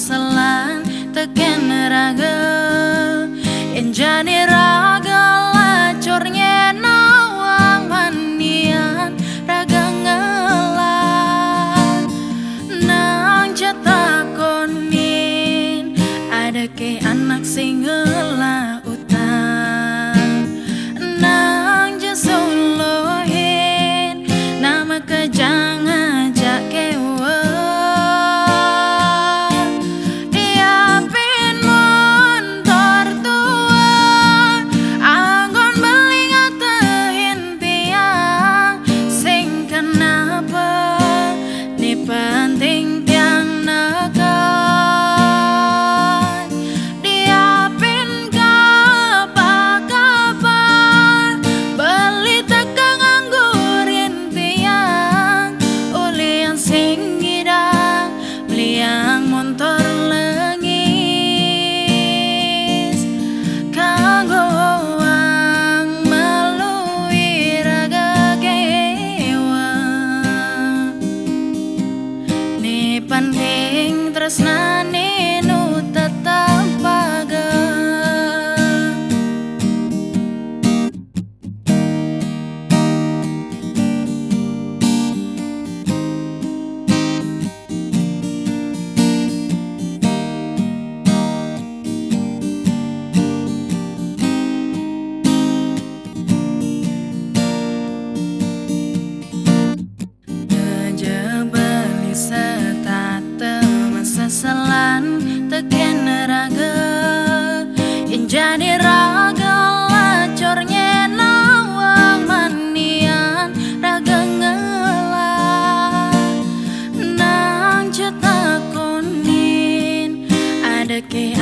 seselan teken raga en jani raga lacornya nawang mandian raga ngelan nang jatakonin ada ke anak sing ngelah utang nang jasolohin nama kejang ajak kewa diapin montor tua anggon beling atehin tiang sing kenapa ni penting tiang nekan diapin kapan beli tegang anggurin tiang ulian sing gidang beliang montor lengis kanggoang melalui raga kewa ni penting tresnane nu tetap paga ngejebeli setate masa selan teken raga yang jadi raga lacornya nawang mandian raga ngelah nang jatakonin ada ke